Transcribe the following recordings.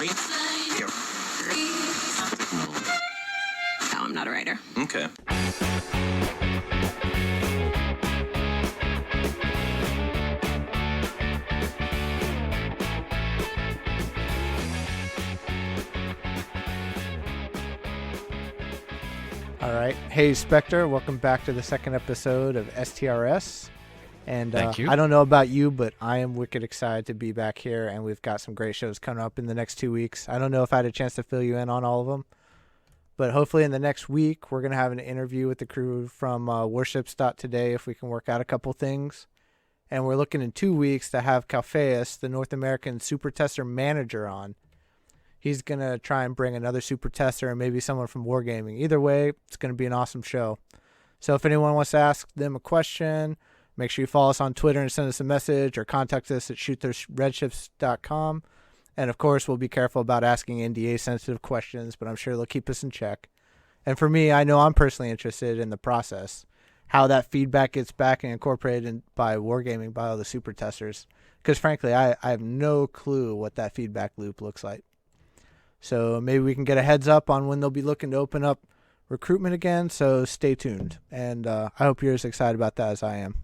No, I'm not a writer. Okay. All right. Hey, Spectre. Welcome back to the second episode of STRS. And Thank you. I don't know about you, but I am wicked excited to be back here, and we've got some great shows coming up in the next 2 weeks. I don't know if I had a chance to fill you in on all of them, but hopefully in the next week, we're going to have an interview with the crew from Warships today if we can work out a couple things. And we're looking in 2 weeks to have Calfeus, the North American Super Tester Manager, on. He's going to try and bring another super tester and maybe someone from Wargaming. Either way, it's going to be an awesome show. So if anyone wants to ask them a question, make sure you follow us on Twitter and send us a message or contact us at shootthose.redships.com. And of course, we'll be careful about asking NDA sensitive questions, but I'm sure they'll keep us in check. And for me, I know I'm personally interested in the process, how that feedback gets back and incorporated by Wargaming by all the super testers. Because frankly, I have no clue what that feedback loop looks like. So maybe we can get a heads up on when they'll be looking to open up recruitment again. So stay tuned. And I hope you're as excited about that as I am.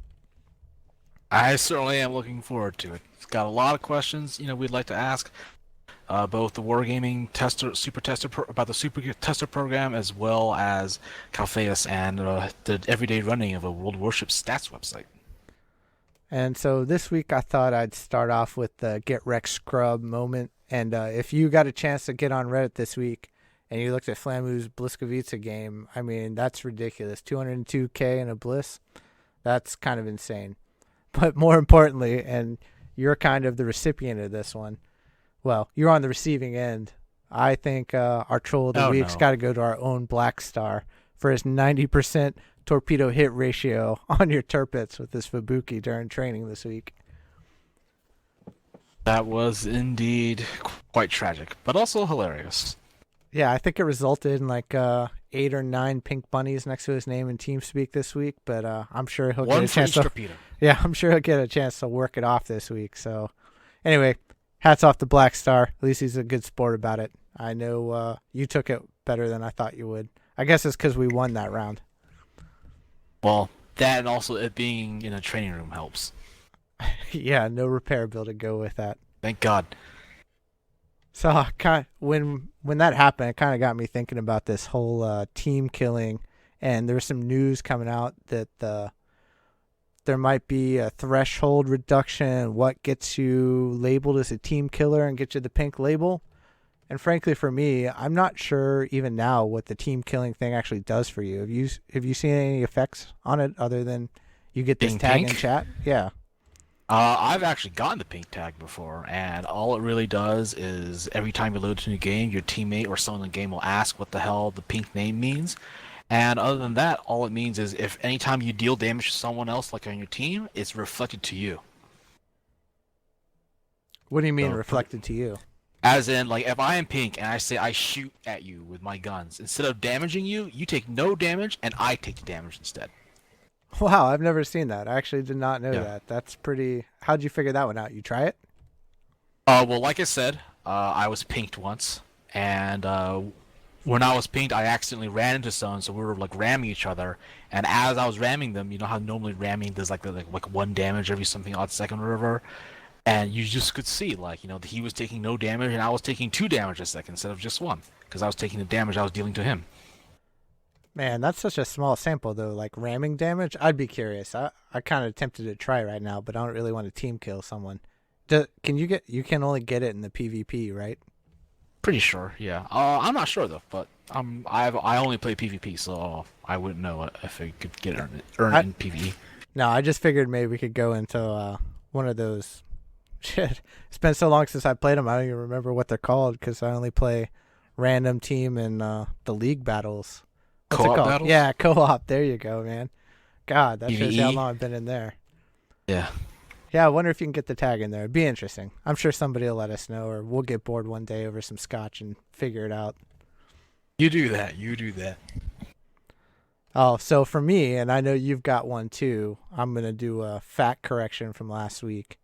I certainly am looking forward to it. It's got a lot of questions, we'd like to ask both the Wargaming super tester about the super tester program, as well as Calfeus and the everyday running of a World Warships stats website. And so this week I thought I'd start off with the Get Wrecked Scrub moment. And if you got a chance to get on Reddit this week and you looked at Flamu's Bliskovica game, I mean, that's ridiculous. 202K in a Bliss. That's kind of insane. But more importantly, and you're kind of the recipient of this one, well, you're on the receiving end. I think our troll of the week's got to go to our own Black Star for his 90% torpedo hit ratio on your Turpits with this Fubuki during training this week. That was indeed quite tragic, but also hilarious. Yeah, I think it resulted in like 8 or 9 pink bunnies next to his name in TeamSpeak this week, but I'm sure he'll get a chance to. Yeah, I'm sure he'll get a chance to work it off this week. So, anyway, hats off to Black Star. At least he's a good sport about it. I know you took it better than I thought you would. I guess it's because we won that round. Well, that and also it being in a training room helps. Yeah, no repair bill to go with that. Thank God. So when that happened, it kind of got me thinking about this whole team killing, and there's some news coming out that there might be a threshold reduction. What gets you labeled as a team killer and gets you the pink label? And frankly, for me, I'm not sure even now what the team killing thing actually does for you. Have you seen any effects on it other than you get this tag in chat? Yeah. I've actually gotten the pink tag before, and all it really does is every time you load to a new game, your teammate or someone in the game will ask what the hell the pink name means. And other than that, all it means is if anytime you deal damage to someone else, like on your team, it's reflected to you. What do you mean reflected to you? As in, like, if I am pink and I say I shoot at you with my guns, instead of damaging you, you take no damage, and I take the damage instead. Wow, I've never seen that. I actually did not know that. That's pretty... How'd you figure that one out? You try it? Well, like I said, I was pinked once, and when I was pinked, I accidentally ran into someone, so we were, like, ramming each other, and as I was ramming them, you know how normally ramming does, like 1 damage every something odd second or whatever, and you just could see, like, he was taking no damage, and I was taking 2 damage a second instead of just 1, because I was taking the damage I was dealing to him. Man, that's such a small sample, though. Like, ramming damage? I'd be curious. I kind of tempted to try right now, but I don't really want to team kill someone. You can only get it in the PvP, right? Pretty sure, yeah. I'm not sure, though, but I only play PvP, so I wouldn't know if I could get it earn in PvE. No, I just figured maybe we could go into one of those... Shit, it's been so long since I played them, I don't even remember what they're called, because I only play random team and the league battles. What's co-op it called? battles? Yeah, co-op. There you go, man. God, that shows you how PvE? long I've been in there. Yeah. Yeah, I wonder if you can get the tag in there. It'd be interesting. I'm sure somebody will let us know, or we'll get bored one day over some scotch and figure it out. You do that. Oh, so for me, and I know you've got one too, I'm going to do a fact correction from last week.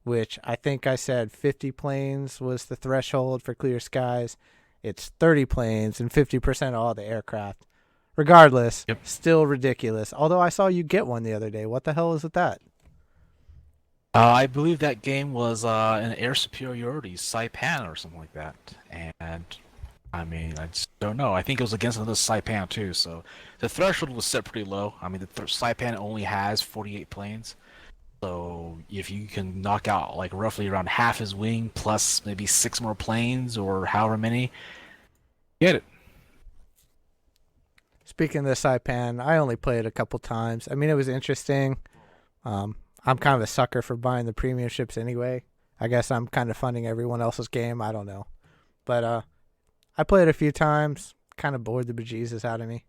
which I think I said 50 planes was the threshold for clear skies. It's 30 planes and 50% of all the aircraft. Regardless, Yep. still ridiculous. Although I saw you get one the other day. What the hell is with that? I believe that game was an air superiority, Saipan or something like that. And I mean, I just don't know. I think it was against another Saipan too. So the threshold was set pretty low. I mean, the Saipan only has 48 planes. So if you can knock out like roughly around half his wing plus maybe 6 more planes or however many, get it. Speaking of the Saipan, I only played a couple times. I mean, it was interesting. I'm kind of a sucker for buying the premium ships anyway. I guess I'm kind of funding everyone else's game. I don't know. But I played a few times. Kind of bored the bejesus out of me.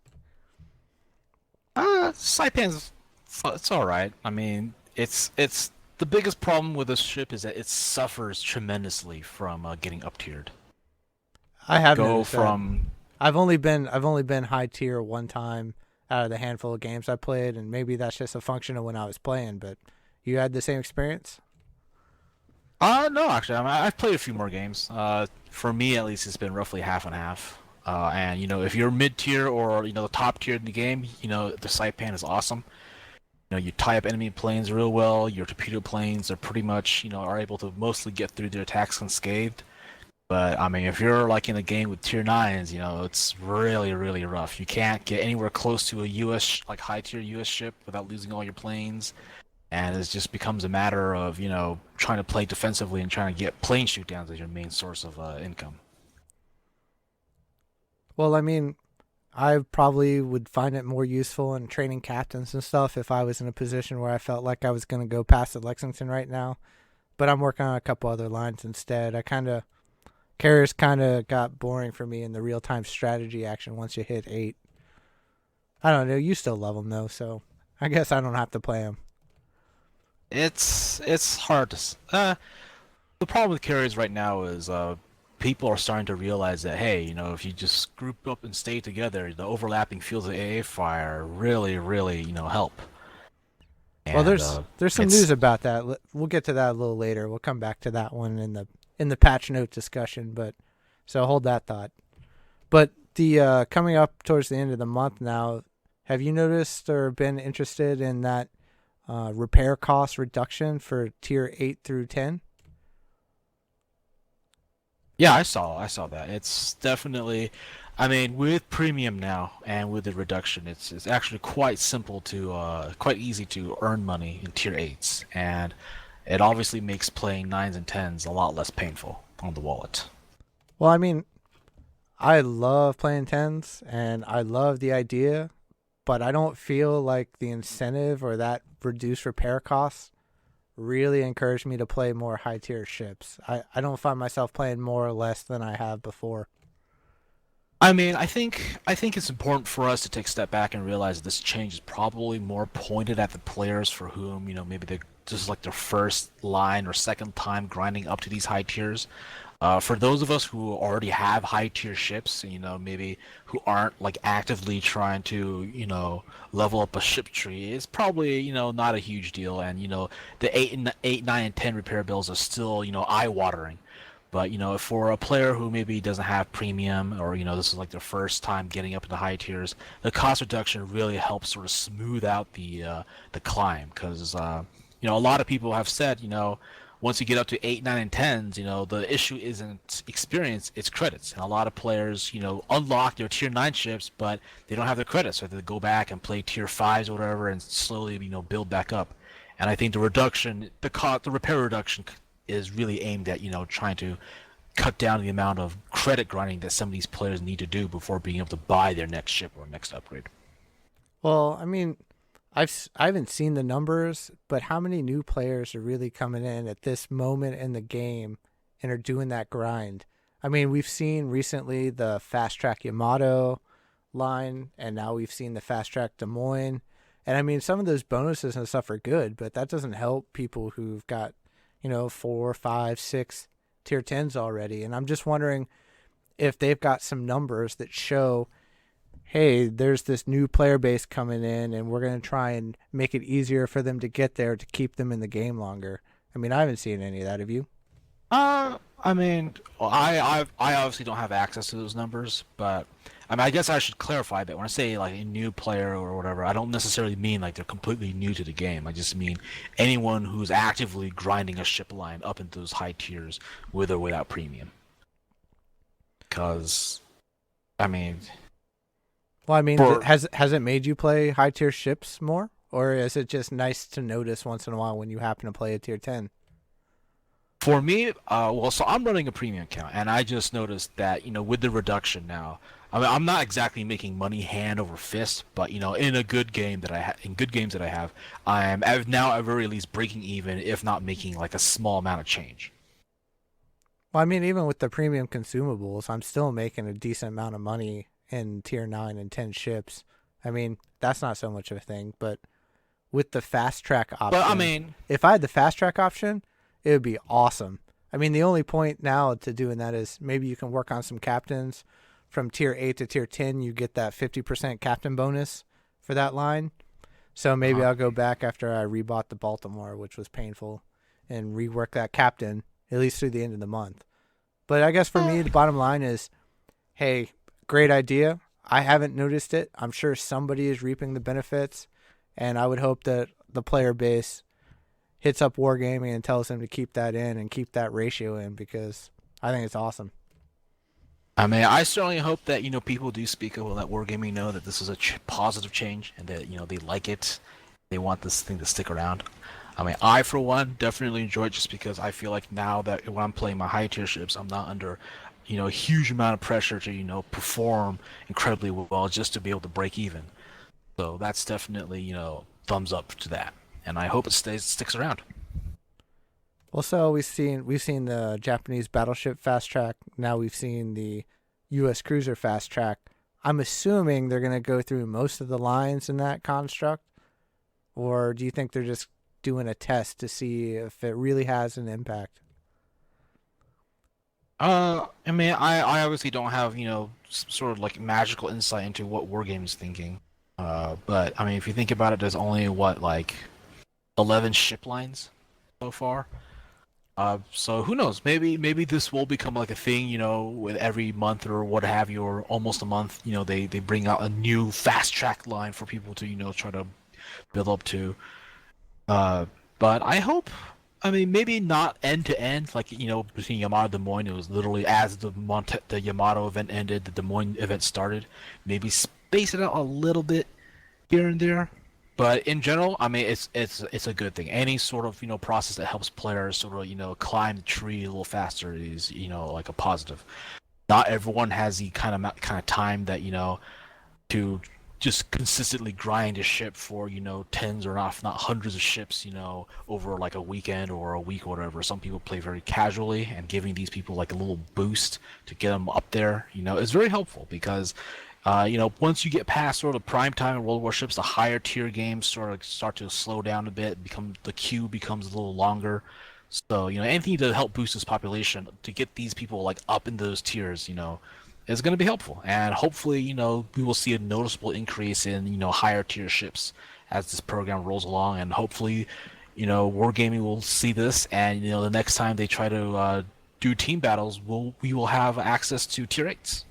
Saipan's it's all right. I mean, it's the biggest problem with this ship is that it suffers tremendously from getting up tiered. I have Go noticed that. from I've only been high tier one time out of the handful of games I played, and maybe that's just a function of when I was playing. But you had the same experience? no, actually, I mean, I've played a few more games. For me, at least, it's been roughly half and half. And if you're mid tier or the top tier in the game, the Saipan is awesome. You tie up enemy planes real well. Your torpedo planes are pretty much are able to mostly get through their attacks unscathed. But I mean, if you're like in a game with tier 9s, it's really, really rough. You can't get anywhere close to a US like high tier US ship without losing all your planes. And it just becomes a matter of trying to play defensively and trying to get plane shootdowns as your main source of income. Well, I mean, I probably would find it more useful in training captains and stuff if I was in a position where I felt like I was going to go past at Lexington right now. But I'm working on a couple other lines instead. Carriers kind of got boring for me in the real-time strategy action once you hit 8. I don't know. You still love them, though, so I guess I don't have to play them. It's hard to. The problem with carriers right now is people are starting to realize that hey, if you just group up and stay together, the overlapping fields of AA fire really, really help. Well, And, there's some news about that. We'll get to that a little later. We'll come back to that one in the patch note discussion. But so hold that thought. But the coming up towards the end of the month now, have you noticed or been interested in that repair cost reduction for tier 8 through 10? Yeah, I saw that. It's definitely, I mean, with premium now and with the reduction, it's actually quite simple to quite easy to earn money in tier 8s, and it obviously makes playing 9s and 10s a lot less painful on the wallet. Well, I mean, I love playing 10s and I love the idea, but I don't feel like the incentive or that reduced repair costs really encouraged me to play more high tier ships. I don't find myself playing more or less than I have before. I mean, I think it's important for us to take a step back and realize that this change is probably more pointed at the players for whom, maybe they just like their first line or second time grinding up to these high tiers. For those of us who already have high tier ships, maybe who aren't like actively trying to, level up a ship tree, it's probably, not a huge deal. And, the 8, 9, and 10 repair bills are still, eye watering. But for a player who maybe doesn't have premium or this is like their first time getting up into high tiers, the cost reduction really helps sort of smooth out the climb because a lot of people have said once you get up to 8, 9, and 10s, the issue isn't experience, it's credits. And a lot of players, unlock their tier 9 ships, but they don't have the credits, so they go back and play tier 5s or whatever and slowly, build back up. And I think the reduction, the repair reduction is really aimed at, trying to cut down the amount of credit grinding that some of these players need to do before being able to buy their next ship or next upgrade. Well, I mean, I haven't seen the numbers, but how many new players are really coming in at this moment in the game and are doing that grind? I mean, we've seen recently the Fast Track Yamato line, and now we've seen the Fast Track Des Moines. And I mean, some of those bonuses and stuff are good, but that doesn't help people who've got 4, 5, 6 tier 10s already. And I'm just wondering if they've got some numbers that show, hey, there's this new player base coming in and we're going to try and make it easier for them to get there to keep them in the game longer. I mean, I haven't seen any of that. Have you? I mean, I obviously don't have access to those numbers, but I mean, I guess I should clarify that when I say like a new player or whatever, I don't necessarily mean like they're completely new to the game. I just mean anyone who's actively grinding a ship line up into those high tiers with or without premium. Because, I mean, Well, I mean, for has it made you play high tier ships more, or is it just nice to notice once in a while when you happen to play a tier 10? For me, well, so I'm running a premium account, and I just noticed that, with the reduction now, I mean, I'm not exactly making money hand over fist, but in a good game that in good games that I have, I'm now at very least breaking even, if not making like a small amount of change. Well, I mean, even with the premium consumables, I'm still making a decent amount of money in tier 9 and 10 ships. I mean, that's not so much of a thing, but with the fast track option, But I mean, if I had the fast track option, it would be awesome. I mean, the only point now to doing that is maybe you can work on some captains. From tier 8 to tier 10, you get that 50% captain bonus for that line. So maybe I'll go back after I rebought the Baltimore, which was painful, and rework that captain, at least through the end of the month. But I guess for me, the bottom line is, hey, great idea. I haven't noticed it. I'm sure somebody is reaping the benefits, and I would hope that the player base hits up Wargaming and tells them to keep that in and keep that ratio in, because I think it's awesome. I mean, I certainly hope that people do speak up and let Wargaming know that this is a positive change and that they like it, they want this thing to stick around. I mean, I for one definitely enjoy it just because I feel like now that when I'm playing my high tier ships, I'm not under a huge amount of pressure to perform incredibly well just to be able to break even. So that's definitely thumbs up to that, and I hope it sticks around. Also, we've seen the Japanese battleship fast track. Now we've seen the U.S. cruiser fast track. I'm assuming they're going to go through most of the lines in that construct, or do you think they're just doing a test to see if it really has an impact? I mean, I obviously don't have sort of like magical insight into what Wargame's thinking. But I mean, if you think about it, there's only what like 11 ship lines so far. So who knows? Maybe this will become like a thing, with every month or what have you, or almost a month. They bring out a new fast track line for people to try to build up to. Uh, but I hope. I mean, maybe not end to end, like between Yamato and Des Moines. It was literally as the Yamato event ended, the Des Moines event started. Maybe space it out a little bit here and there. But in general, I mean, it's a good thing. Any sort of process that helps players sort of climb the tree a little faster is like a positive. Not everyone has the kind of time that to just consistently grind a ship for tens or not hundreds of ships over like a weekend or a week or whatever. Some people play very casually, and giving these people like a little boost to get them up there is very helpful because once you get past sort of prime time in World Warships, the higher tier games sort of start to slow down a bit. The queue becomes a little longer. So anything to help boost this population to get these people like up in those tiers, is going to be helpful. And hopefully, we will see a noticeable increase in higher tier ships as this program rolls along. And hopefully, Wargaming will see this, and the next time they try to do team battles, we will have access to tier 8s.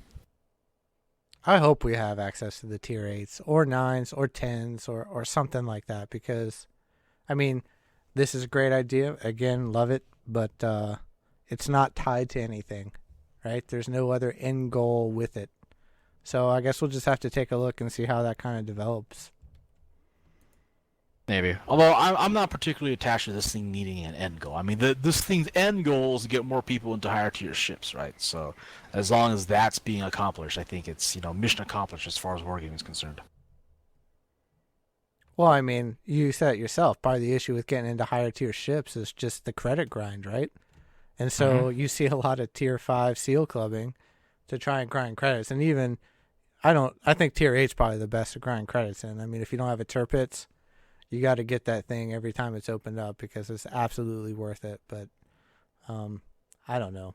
I hope we have access to the tier 8s or 9s or 10s or something like that, because, I mean, this is a great idea. Again, love it, but it's not tied to anything, right? There's no other end goal with it. So I guess we'll just have to take a look and see how that kind of develops. Maybe. Although I'm not particularly attached to this thing needing an end goal. I mean, this thing's end goal is to get more people into higher tier ships, right? So as long as that's being accomplished, I think it's mission accomplished as far as wargaming is concerned. Well, I mean, you said it yourself. Part of the issue with getting into higher tier ships is just the credit grind, right? And so you see a lot of tier 5 seal clubbing to try and grind credits. And even, I think tier 8 is probably the best to grind credits in. I mean, if you don't have a Tirpitz, you got to get that thing every time it's opened up because it's absolutely worth it. But I don't know.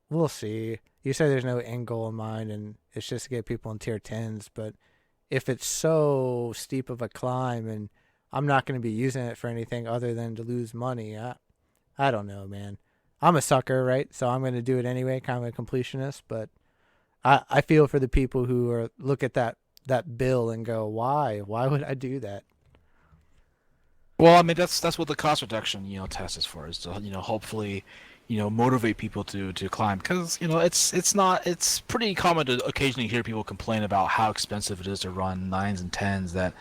We'll see. You say there's no end goal in mind, and it's just to get people in tier 10s. But if it's so steep of a climb and I'm not going to be using it for anything other than to lose money, I don't know, man. I'm a sucker, right? So I'm going to do it anyway, kind of a completionist. But I feel for the people who are look at that bill and go, why? Why would I do that? Well, I mean that's what the cost reduction test is for, is to hopefully motivate people to climb, because it's pretty common to occasionally hear people complain about how expensive it is to run nines and tens, that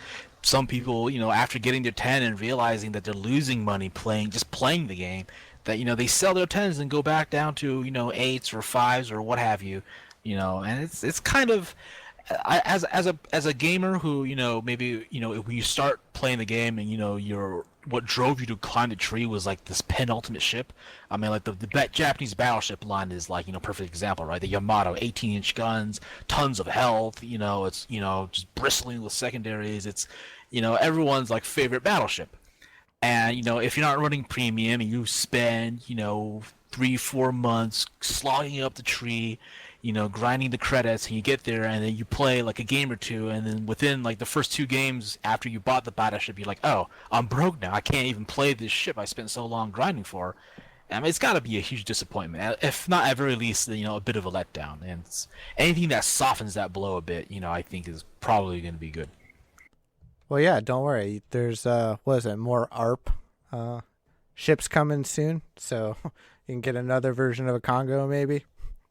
some people after getting their 10 and realizing that they're losing money playing the game, that they sell their tens and go back down to eights or fives or what have you, and it's kind of, as a gamer who maybe when you start playing the game and your what drove you to climb the tree was like this penultimate ship. I mean, like the Japanese battleship line is like perfect example, right? The Yamato, 18-inch guns, tons of health. It's just bristling with secondaries. It's everyone's like favorite battleship. And if you're not running premium and you spend 3-4 months slogging up the tree, grinding the credits, and you get there and then you play like a game or two, and then within like the first 2 games after you bought the battleship, you're like, oh, I'm broke now. I can't even play this ship I spent so long grinding for. I mean, it's got to be a huge disappointment, if not at very least, a bit of a letdown. And anything that softens that blow a bit, I think is probably going to be good. Well, yeah, don't worry. There's what is it? More ARP ships coming soon, so you can get another version of a Congo maybe.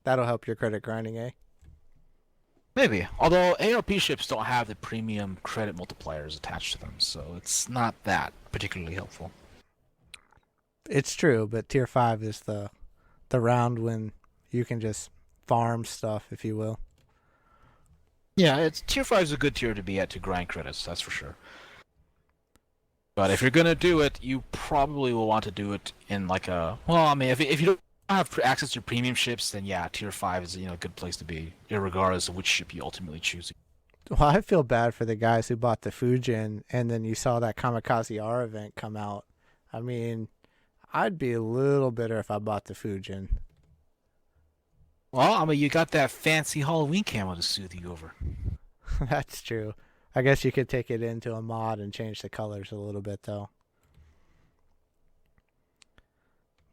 That'll help your credit grinding, eh? Maybe. Although ARP ships don't have the premium credit multipliers attached to them, so it's not that particularly helpful. It's true, but tier 5 is the round when you can just farm stuff, if you will. Yeah, it's tier 5 is a good tier to be at to grind credits, that's for sure. But if you're gonna do it, you probably will want to do it in like a, well, I mean, if you don't have access to premium ships, then yeah, tier 5 is a good place to be, regardless of which ship you ultimately choose. Well, I feel bad for the guys who bought the Fujin and then you saw that Kamikaze R event come out. I mean, I'd be a little bitter if I bought the Fujin. Well, I mean, you got that fancy Halloween camo to soothe you over. That's true. I guess you could take it into a mod and change the colors a little bit, though.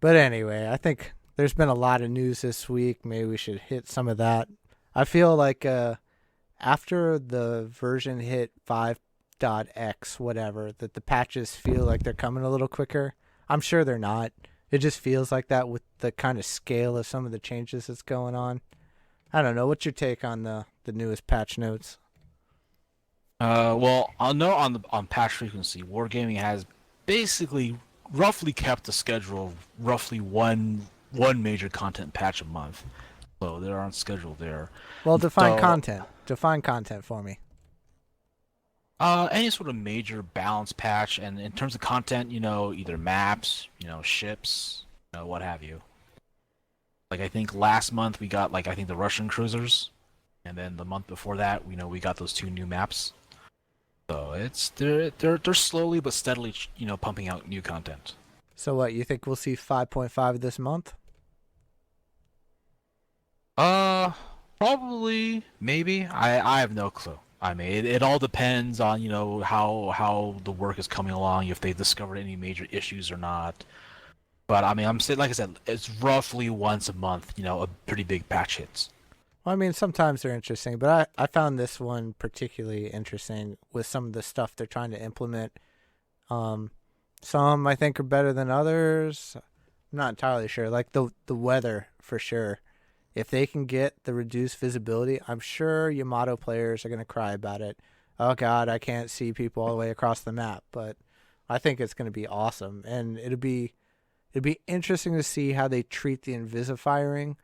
But anyway, I think there's been a lot of news this week. Maybe we should hit some of that. I feel like after the version hit 5.x, whatever, that the patches feel like they're coming a little quicker. I'm sure they're not. It just feels like that with the kind of scale of some of the changes that's going on. I don't know. What's your take on the newest patch notes? Well, I'll know on patch frequency, Wargaming has basically roughly kept the schedule of roughly one major content patch a month. So they're on schedule there. Well, define content. Define content for me. Any sort of major balance patch, and in terms of content, either maps, ships, what have you. Like I think last month we got I think the Russian cruisers, and then the month before that, we got those 2 new maps. So they're slowly but steadily, pumping out new content. So what, you think we'll see 5.5 this month? Probably, maybe. I have no clue. I mean, it all depends on how the work is coming along, if they've discovered any major issues or not. But I mean, I'm saying, like I said, it's roughly once a month. A pretty big patch hits. Well, I mean, sometimes they're interesting, but I found this one particularly interesting with some of the stuff they're trying to implement. Some I think are better than others. I'm not entirely sure. Like the weather, for sure. If they can get the reduced visibility, I'm sure Yamato players are going to cry about it. Oh, God, I can't see people all the way across the map. But I think it's going to be awesome. And it'd be interesting to see how they treat the invisifiring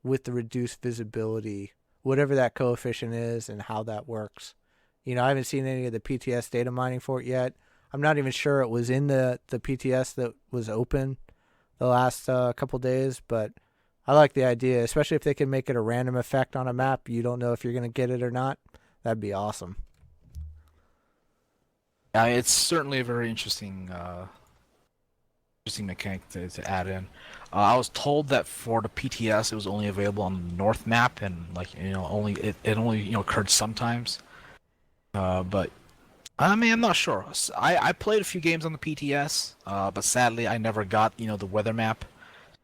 with the reduced visibility, whatever that coefficient is and how that works. I haven't seen any of the PTS data mining for it yet. I'm not even sure it was in the PTS that was open the last couple days, but I like the idea, especially if they can make it a random effect on a map. You don't know if you're going to get it or not. That'd be awesome. Yeah, it's certainly a very interesting mechanic to add in. I was told that for the PTS it was only available on the north map, and only it only occurred sometimes. But I mean, I'm not sure. I played a few games on the PTS, but sadly I never got the weather map,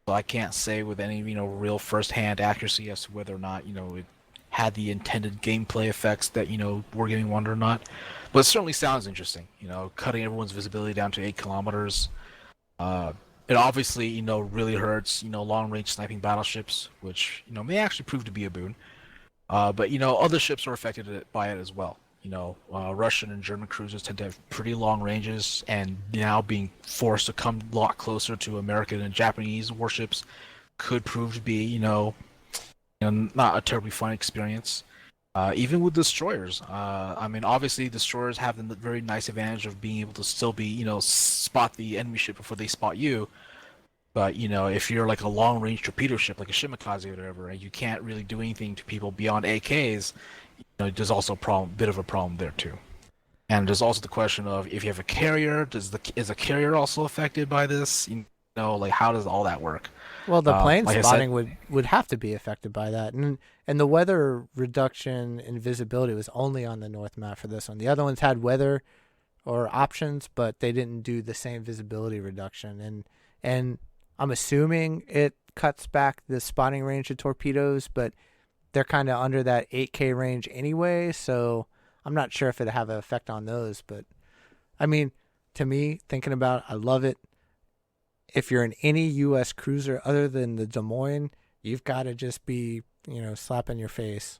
so I can't say with any real first-hand accuracy as to whether or not it had the intended gameplay effects that Wargaming wanted or not. But it certainly sounds interesting. Cutting everyone's visibility down to 8 kilometers. Uh, it obviously really hurts long-range sniping battleships, which may actually prove to be a boon. But other ships are affected by it as well. Russian and German cruisers tend to have pretty long ranges, and now being forced to come a lot closer to American and Japanese warships could prove to be, not a terribly fun experience. Even with destroyers, I mean, obviously destroyers have the very nice advantage of being able to still be, spot the enemy ship before they spot you. But if you're like a long-range torpedo ship, like a Shimakaze or whatever, and you can't really do anything to people beyond AKs, there's also a bit of a problem there too. And there's also the question of if you have a carrier, is a carrier also affected by this? Like how does all that work? Well, the plane Like I spotting said, would have to be affected by that, and the weather reduction in visibility was only on the north map for this one. The other ones had weather or options, but they didn't do the same visibility reduction, and I'm assuming it cuts back the spotting range of torpedoes, but they're kind of under that 8K range anyway, so I'm not sure if it'd have an effect on those. But I mean, to me, thinking about it, I love it. If you're in any U.S. cruiser other than the Des Moines, you've got to just be, slapping your face.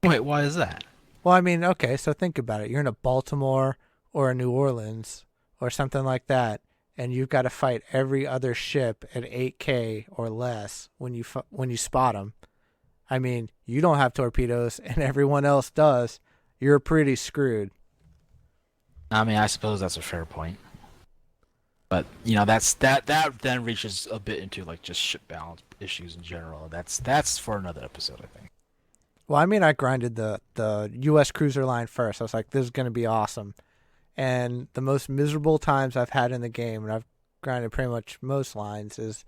wait, why is that? Well, I mean, okay, so think about it. You're in a Baltimore or a New Orleans or something like that, and you've got to fight every other ship at 8K or less when you spot them. I mean, you don't have torpedoes, and everyone else does. You're pretty screwed. I mean, I suppose that's a fair point. But that then reaches a bit into like just ship balance issues in general. That's for another episode, I think. Well, I mean, I grinded the U.S. cruiser line first. I was like, this is going to be awesome. And the most miserable times I've had in the game, and I've grinded pretty much most lines, is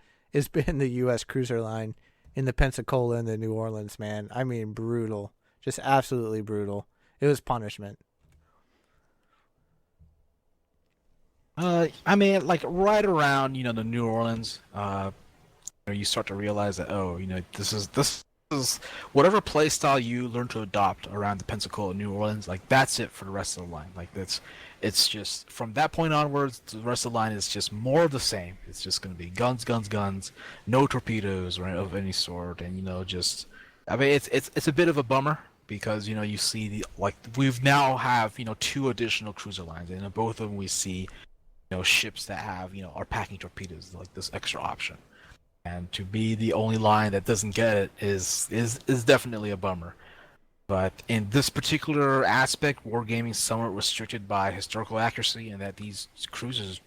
been the U.S. cruiser line in the Pensacola and the New Orleans, man. I mean, brutal. Just absolutely brutal. It was punishment. I mean, like right around the New Orleans, you start to realize that this is whatever play style you learn to adopt around the Pensacola, New Orleans. Like that's it for the rest of the line. Like it's just from that point onwards, the rest of the line is just more of the same. It's just going to be guns, guns, guns, no torpedoes or of any sort, and just. I mean, it's a bit of a bummer because you see we've now have two additional cruiser lines, and in both of them we see ships that have are packing torpedoes, like this extra option. And to be the only line that doesn't get it is definitely a bummer. But in this particular aspect, wargaming is somewhat restricted by historical accuracy, and that these cruisers,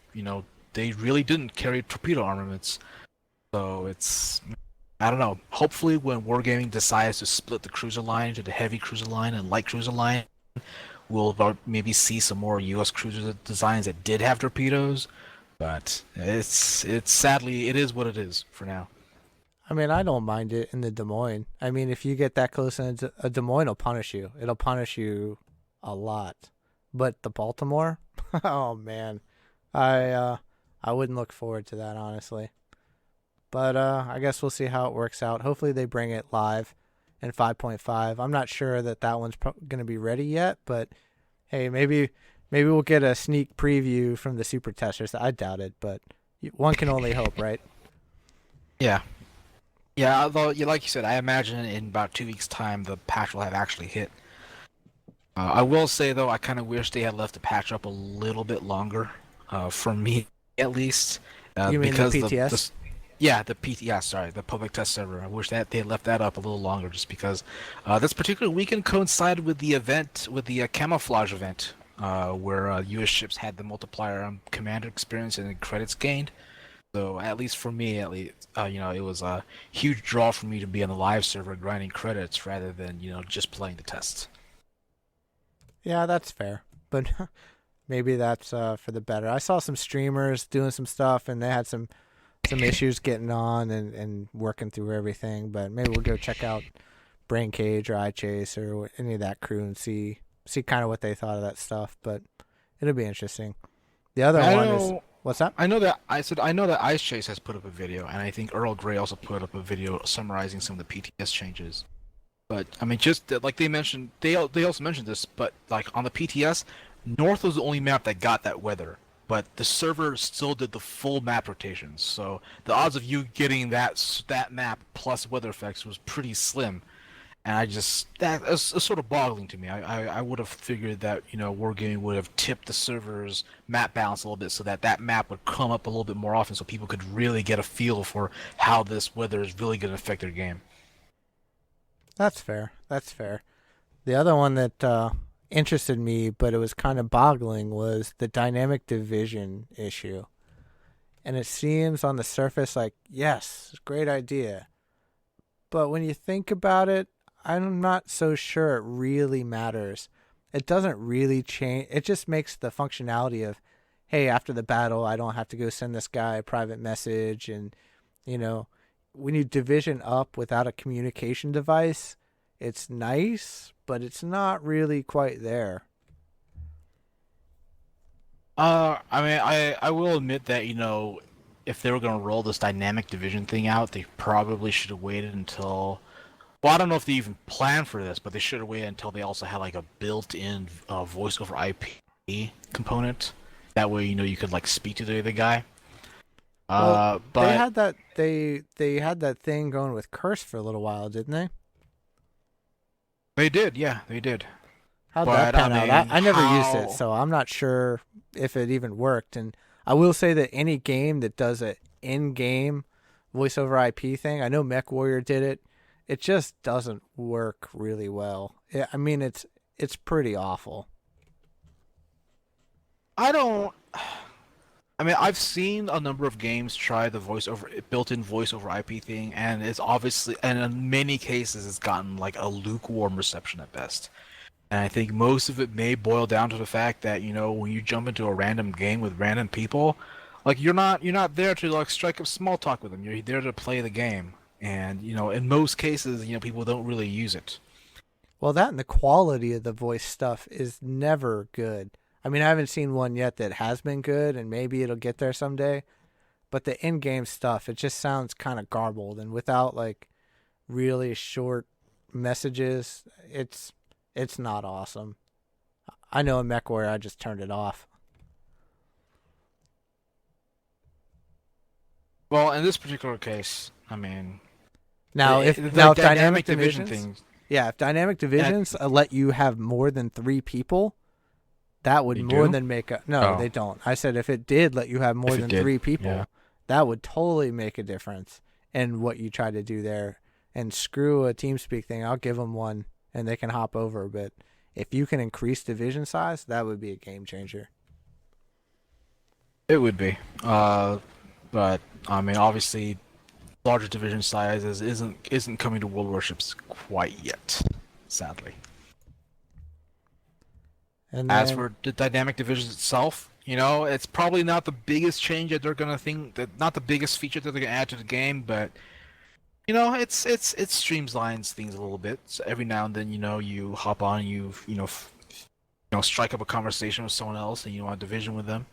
they really didn't carry torpedo armaments. So I don't know. Hopefully, when wargaming decides to split the cruiser line into the heavy cruiser line and light cruiser line, we'll maybe see some more U.S. cruiser designs that did have torpedoes. But it's sadly it is what it is for now. I mean, I don't mind it in the Des Moines. I mean, if you get that close, and a Des Moines will punish you. It'll punish you a lot. But the Baltimore, oh man, I wouldn't look forward to that honestly. But I guess we'll see how it works out. Hopefully they bring it live in 5.5. I'm not sure that one's going to be ready yet, but hey, maybe we'll get a sneak preview from the super testers. I doubt it, but one can only hope, right? Yeah. Yeah, although, like you said, I imagine in about 2 weeks' time the patch will have actually hit. I will say, though, I kind of wish they had left the patch up a little bit longer, for me at least. You mean because the PTS? The public test server. I wish that they had left that up a little longer just because this particular weekend coincided with the event, with the camouflage event, where U.S. ships had the multiplier commander experience and credits gained. So at least for me, it was a huge draw for me to be on the live server grinding credits rather than just playing the tests. Yeah, that's fair, but maybe that's for the better. I saw some streamers doing some stuff, and they had some issues getting on and working through everything. But maybe we'll go check out Brain Cage or iChase or any of that crew and see see kind of what they thought of that stuff. But it'll be interesting. The other I one is know. what's that? I know that Ice Chase has put up a video, and I think Earl Grey also put up a video summarizing some of the PTS changes. But I mean, just like they mentioned, they also mentioned this, but like on the PTS, North was the only map that got that weather, but the server still did the full map rotations. So the odds of you getting that map plus weather effects was pretty slim. And I just that is sort of boggling to me. I would have figured that Wargaming would have tipped the server's map balance a little bit so that that map would come up a little bit more often, so people could really get a feel for how this weather is really going to affect their game. That's fair. That's fair. The other one that interested me, but it was kind of boggling, was the dynamic division issue. And it seems on the surface like, yes, great idea. But when you think about it, I'm not so sure it really matters. It doesn't really change. It just makes the functionality of, hey, after the battle, I don't have to go send this guy a private message. And, when you division up without a communication device, it's nice, but it's not really quite there. I mean, I will admit that if they were going to roll this dynamic division thing out, they probably should have waited until. Well, I don't know if they even planned for this, but they should have waited until they also had like a built-in voice over IP component. That way, you could like speak to the other guy. Well, But they had that they had that thing going with Curse for a little while, didn't they? they did, yeah, they did. How'd that But I pan out? mean, I never used it, how? so I'm not sure if it even worked. And I will say that any game that does an in-game voice over IP thing, I know MechWarrior did it. It just doesn't work really well. I mean, it's pretty awful. I don't. I mean, I've seen a number of games try the built-in voice over IP thing, and it's obviously, and in many cases, it's gotten like a lukewarm reception at best. And I think most of it may boil down to the fact that when you jump into a random game with random people, like you're not there to like strike up small talk with them. You're there to play the game, and in most cases, people don't really use it. Well, that and the quality of the voice stuff is never good. I mean, I haven't seen one yet that has been good, and maybe it'll get there someday. But the in-game stuff, it just sounds kind of garbled, and without like really short messages, it's not awesome. I know in MechWarrior, I just turned it off. Well, in this particular case, I mean, Now, if the if dynamic division divisions, thing. yeah, if dynamic divisions let you have more than 3 people, that would They more do? than make a. No, Oh. they don't. I said if it did let you have more If it than did, 3 people, yeah. that would totally make a difference in what you try to do there. And screw a TeamSpeak thing. I'll give them one, and they can hop over. But if you can increase division size, that would be a game changer. It would be. But I mean, obviously, larger division sizes isn't coming to World Warships quite yet, sadly. And As then, for the dynamic divisions itself, it's probably not the biggest change that they're gonna not the biggest feature that they're gonna add to the game, but it streamlines things a little bit. So every now and then, you hop on, and strike up a conversation with someone else, and you want a division with them.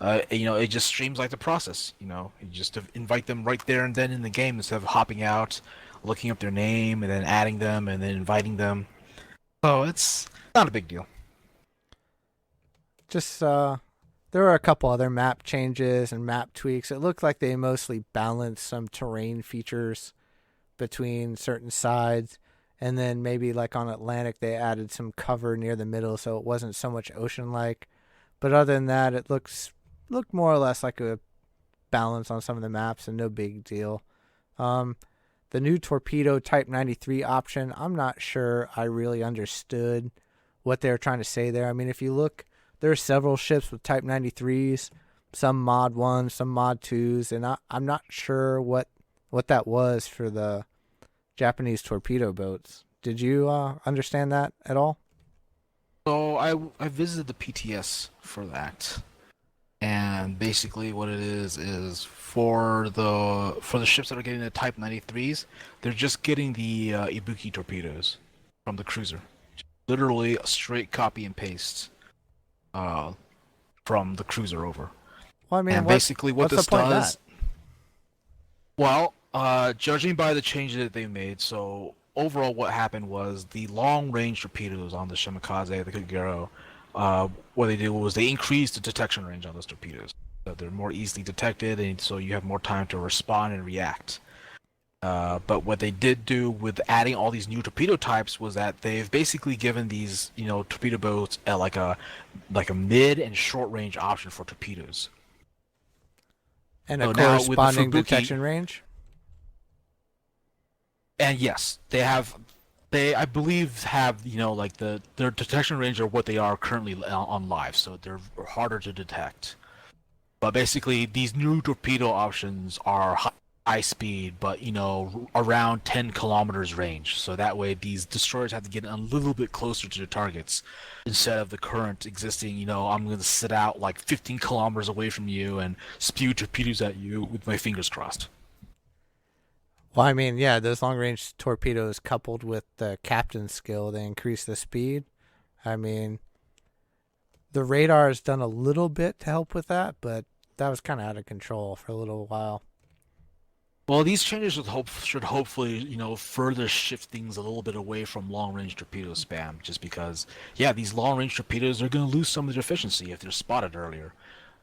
It just streamlines the process. You just invite them right there and then in the game instead of hopping out, looking up their name, and then adding them, and then inviting them. So it's not a big deal. just there were a couple other map changes and map tweaks. It looked like they mostly balanced some terrain features between certain sides, and then maybe like on Atlantic they added some cover near the middle so it wasn't so much ocean-like. But other than that, it looked more or less like a balance on some of the maps and no big deal. The new torpedo Type 93 option, I'm not sure I really understood what they were trying to say there. I mean, if you look, there are several ships with Type 93s, some Mod 1s, some Mod 2s, and I'm not sure what that was for the Japanese torpedo boats. Did you understand that at all? So I visited the PTS for that, and basically what it is for the ships that are getting the Type 93s, they're just getting the Ibuki torpedoes from the cruiser. literally a straight copy and paste from the cruiser over. Well, I mean, And basically what what's this the point does, of well, judging by the changes that they made, so overall what happened was the long-range torpedoes on the Shimakaze, the Kagero, what they did was they increased the detection range on those torpedoes. So they're more easily detected, and so you have more time to respond and react. But what they did do with adding all these new torpedo types was that they've basically given these, torpedo boats like a mid and short range option for torpedoes. and So a now with the corresponding Fubuki, detection range? and yes, they have. They, I believe, have like their detection range are what they are currently on live, so they're harder to detect. But basically, these new torpedo options are high speed, but around 10 kilometers range. So that way, these destroyers have to get a little bit closer to their targets instead of the current existing. I'm going to sit out like 15 kilometers away from you and spew torpedoes at you with my fingers crossed. Well, I mean, yeah, those long-range torpedoes coupled with the captain's skill, they increase the speed. I mean, the radar has done a little bit to help with that, but that was kind of out of control for a little while. Well, these changes should hopefully, further shift things a little bit away from long-range torpedo spam. Just because, yeah, these long-range torpedoes are going to lose some of their efficiency if they're spotted earlier.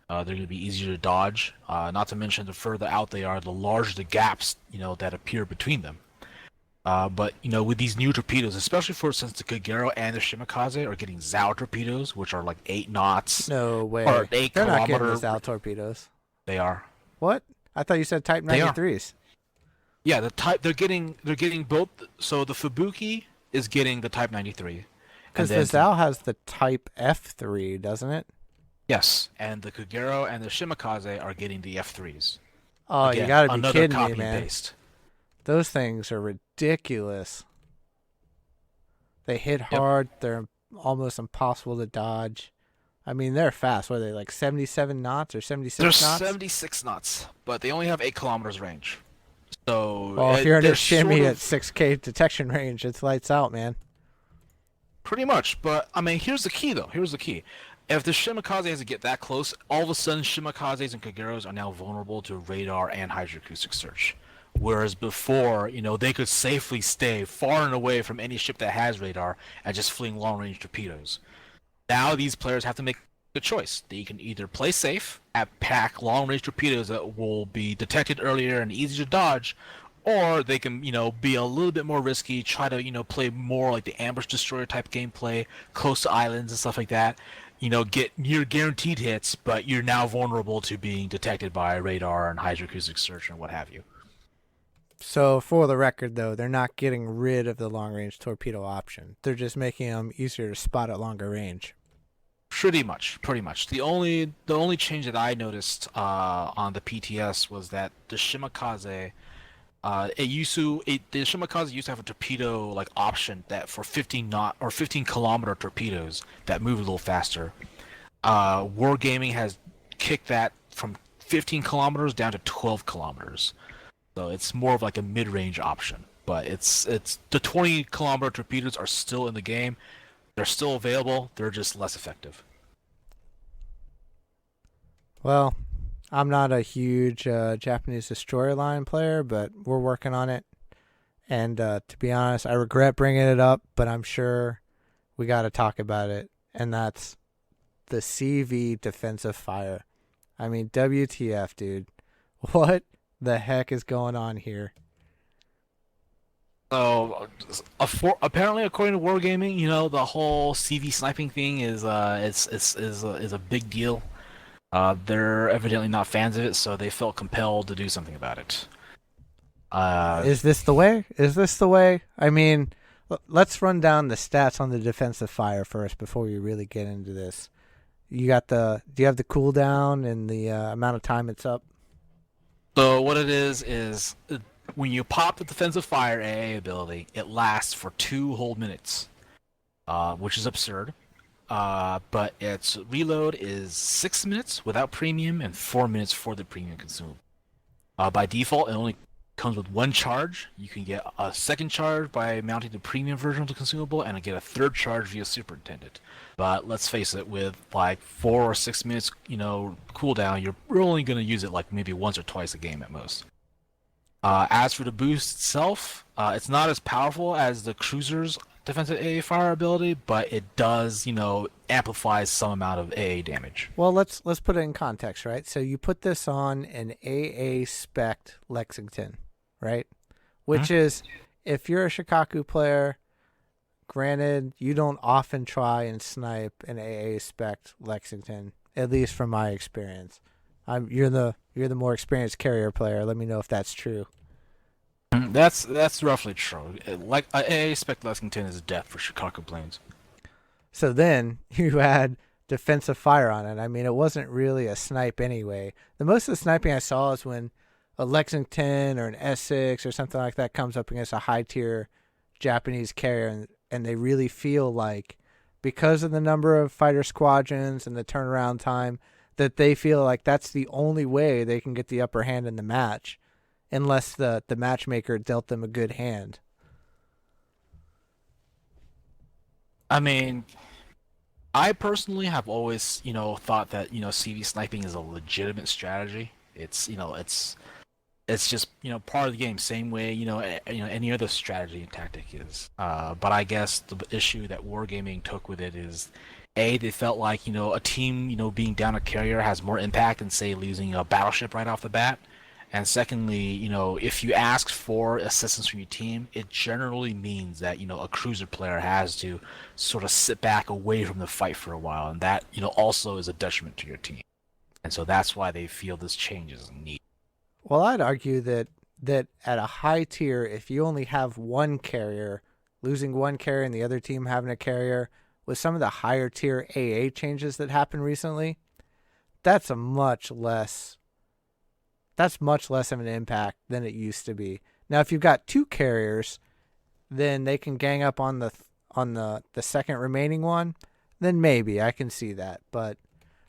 They're going to be easier to dodge. Not to mention, the further out they are, the larger the gaps, that appear between them. But with these new torpedoes, especially since the Kagero and the Shimakaze are getting Zao torpedoes, which are like 8 knots. No way. Or 8 They're not kilometer. getting the Zao torpedoes. They are. What? I thought you said Type They are. 93s. Yeah, they're getting both. So the Fubuki is getting the Type 93. Because the Zao has the Type F3, doesn't it? Yes, and the Kagero and the Shimakaze are getting the F3s. Oh, Again, you gotta be another kidding copy me, man. and paste. Those things are ridiculous. They hit hard. They're almost impossible to dodge. I mean, they're fast. What are they, like 77 knots or 76 They're knots? 76 knots, but they only have 8 kilometers range. So Well, if you're in they're a shimmy sort at of- 6K detection range, it's lights out, man. Pretty much, but I mean, here's the key though. Here's the key. If the Shimakaze has to get that close, all of a sudden Shimakazes and Kageros are now vulnerable to radar and hydroacoustic search. Whereas before, they could safely stay far and away from any ship that has radar and just fling long-range torpedoes. Now these players have to make a choice. They can either play safe and pack long-range torpedoes that will be detected earlier and easier to dodge, or they can, be a little bit more risky, try to, play more like the ambush destroyer type gameplay, close to islands and stuff like that. Get near guaranteed hits, but you're now vulnerable to being detected by radar and hydroacoustic search and what have you. So, for the record, though, they're not getting rid of the long-range torpedo option. They're just making them easier to spot at longer range. Pretty much. The only change that I noticed on the PTS was that the Shimakaze, the Shimakaze used to have a torpedo like option that for 15 knot or 15 kilometer torpedoes that move a little faster. Wargaming has kicked that from 15 kilometers down to 12 kilometers. So it's more of like a mid-range option, but it's the 20 kilometer torpedoes are still in the game. They're still available. They're just less effective. Well, I'm not a huge Japanese destroyer line player, but we're working on it. And to be honest, I regret bringing it up, but I'm sure we got to talk about it. And that's the CV defensive fire. I mean, WTF, dude. What the heck is going on here? So, apparently, according to Wargaming, the whole CV sniping thing is a big deal. They're evidently not fans of it, so they felt compelled to do something about it. Is this the way? I mean, let's run down the stats on the defensive fire first before we really get into this. Do you have the cooldown and the amount of time it's up? So what it is when you pop the defensive fire AA ability, it lasts for 2 whole minutes, which is absurd. But its reload is 6 minutes without premium and 4 minutes for the premium consumable. By default, it only Comes with one charge. You can get a second charge by mounting the premium version of the consumable, and get a third charge via Superintendent. But let's face it, with like 4 or 6 minutes, cooldown, you're only gonna use it like maybe once or twice a game at most. As for the boost itself, it's not as powerful as the cruiser's defensive AA fire ability, but it does, amplify some amount of AA damage. Well, let's put it in context, right? So you put this on an AA spec Lexington, right? Which is, if you're a Shikaku player, granted, you don't often try and snipe an AA spec Lexington, at least from my experience. You're the more experienced carrier player. Let me know if that's true. That's roughly true. Like AA spec Lexington is death for Shikaku planes. So then you add defensive fire on it. I mean, it wasn't really a snipe anyway. The most of the sniping I saw is when a Lexington or an S6 or something like that comes up against a high tier Japanese carrier, and they really feel like, because of the number of fighter squadrons and the turnaround time, that they feel like that's the only way they can get the upper hand in the match, unless the matchmaker dealt them a good hand. I mean, I personally have always, thought that, CV sniping is a legitimate strategy. It's just, part of the game, same way, any other strategy and tactic is. But I guess the issue that Wargaming took with it is, A, they felt like, a team, being down a carrier has more impact than, say, losing a battleship right off the bat. And secondly, if you ask for assistance from your team, it generally means that, a cruiser player has to sort of sit back away from the fight for a while. And that, also is a detriment to your team. And so that's why they feel this change is needed. Well, I'd argue that at a high tier, if you only have one carrier, losing one carrier and the other team having a carrier, with some of the higher tier AA changes that happened recently, that's much less of an impact than it used to be. Now, if you've got two carriers, then they can gang up on the second remaining one, then maybe I can see that. But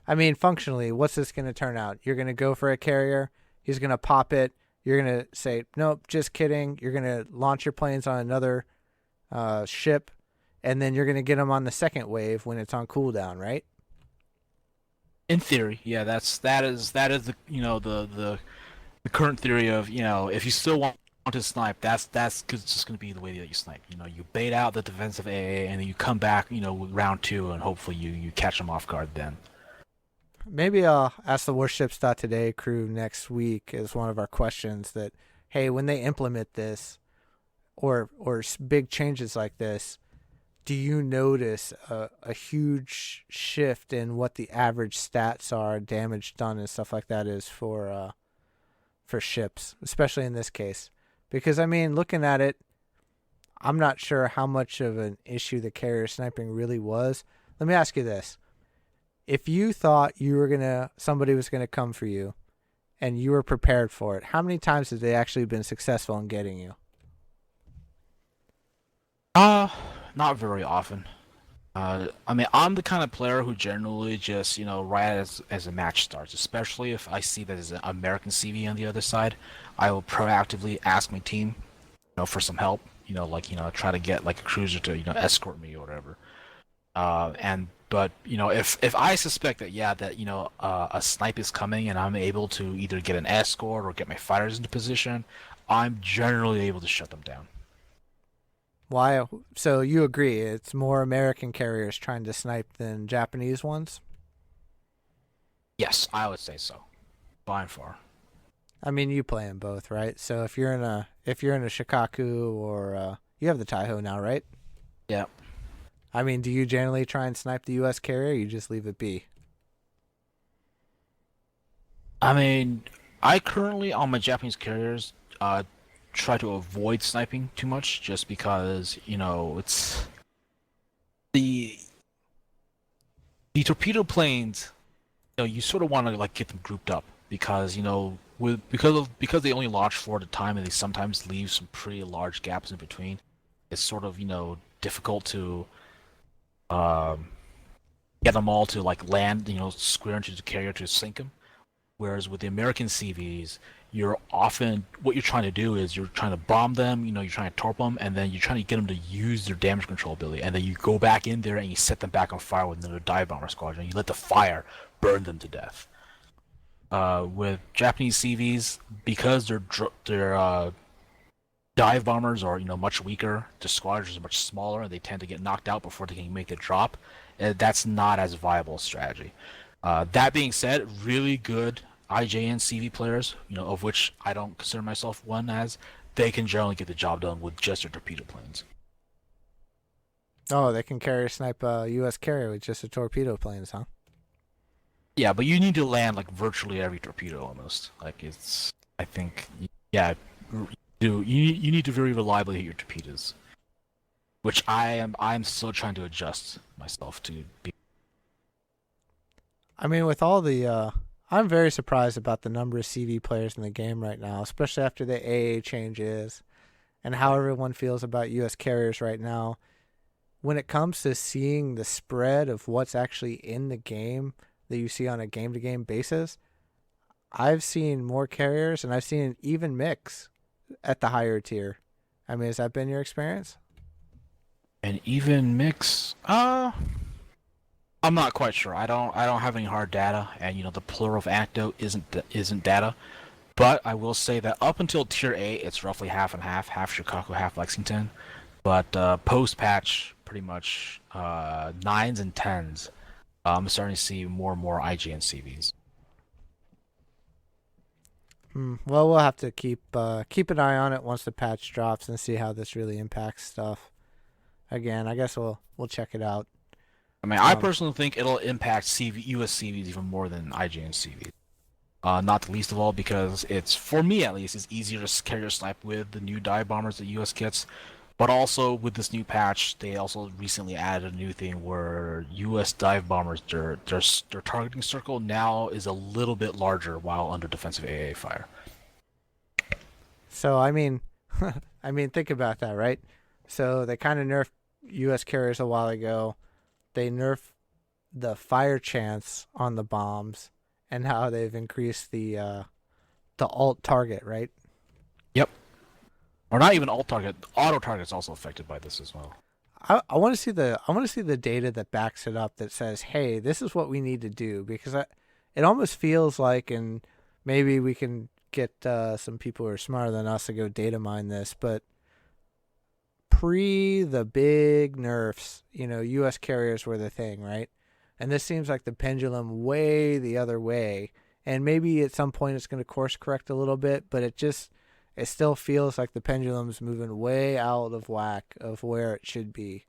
I mean, functionally, what's this going to turn out? You're going to go for a carrier, he's going to pop it, you're going to say, nope, just kidding. You're going to launch your planes on another ship, and then you're going to get them on the second wave when it's on cooldown, right? In theory, yeah, that is the the current theory of, if you still want to snipe, that's just going to be the way that you snipe. You bait out the defensive AA, and then you come back, with round 2, and hopefully you catch them off guard then. Maybe I'll ask the Warships.today crew next week as one of our questions that, hey, when they implement this or big changes like this, do you notice a huge shift in what the average stats are, damage done and stuff like that is for ships, especially in this case? Because, I mean, looking at it, I'm not sure how much of an issue the carrier sniping really was. Let me ask you this. If you thought somebody was going to come for you and you were prepared for it, how many times have they actually been successful in getting you? Not very often. I mean, I'm the kind of player who generally just, right as a match starts, especially if I see that there's an American CV on the other side, I will proactively ask my team, for some help, try to get like a cruiser to, escort me or whatever. But if I suspect that, a snipe is coming and I'm able to either get an escort or get my fighters into position, I'm generally able to shut them down. Why? So you agree it's more American carriers trying to snipe than Japanese ones? Yes, I would say so. By and far. I mean, you play in both, right? So if you're in a Shikaku or you have the Taiho now, right? Yeah. I mean, do you generally try and snipe the U.S. carrier, or you just leave it be? I mean, I currently on my Japanese carriers try to avoid sniping too much, just because it's the torpedo planes. You sort of want to like get them grouped up because because they only launch 4 at a time and they sometimes leave some pretty large gaps in between. It's sort of difficult to get them all to like land square into the carrier to sink them. Whereas with the American CVs, you're often what you're trying to do is you're trying to bomb them, you're trying to torp them, and then you're trying to get them to use their damage control ability, and then you go back in there and you set them back on fire with another dive bomber squadron. You let the fire burn them to death. With Japanese CVs, because their dive bombers are much weaker, the squadrons are much smaller, and they tend to get knocked out before they can make the drop. That's not as viable a strategy. That being said, really good IJN CV players, of which I don't consider myself one, as they can generally get the job done with just their torpedo planes. Oh, they can carrier snipe a U.S. carrier with just a torpedo planes, huh? Yeah, but you need to land like virtually every torpedo almost. Like I think, yeah, you need to very reliably hit your torpedoes, which I'm still trying to adjust myself to be. I mean, with all the, I'm very surprised about the number of CV players in the game right now, especially after the AA changes and how everyone feels about U.S. carriers right now. When it comes to seeing the spread of what's actually in the game that you see on a game-to-game basis, I've seen more carriers and I've seen an even mix at the higher tier. I mean, has that been your experience? An even mix? I'm not quite sure. I don't have any hard data, and the plural of anecdote isn't data. But I will say that up until tier 8, it's roughly half and half Chicago, half Lexington. But post patch, pretty much 9s and 10s. I'm starting to see more and more IGN CVs. Well, we'll have to keep an eye on it once the patch drops and see how this really impacts stuff. Again, I guess we'll check it out. I mean, I personally think it'll impact US CVs even more than IGN CVs. Not the least of all because it's, for me at least, it's easier to carrier snipe with the new dive bombers that US gets. But also with this new patch, they also recently added a new thing where US dive bombers, their targeting circle now is a little bit larger while under defensive AA fire. So I mean, think about that, right? So they kind of nerfed U.S. carriers a while ago. They nerfed the fire chance on the bombs, and how they've increased the alt target, right? Yep. Or not even alt target. Auto target's also affected by this as well. I want to see the data that backs it up, that says, hey, this is what we need to do, because it almost feels like, and maybe we can get some people who are smarter than us to go data mine this, but pre the big nerfs, U.S. carriers were the thing, right? And this seems like the pendulum way the other way, and maybe at some point it's going to course correct a little bit, but it still feels like the pendulum's moving way out of whack of where it should be.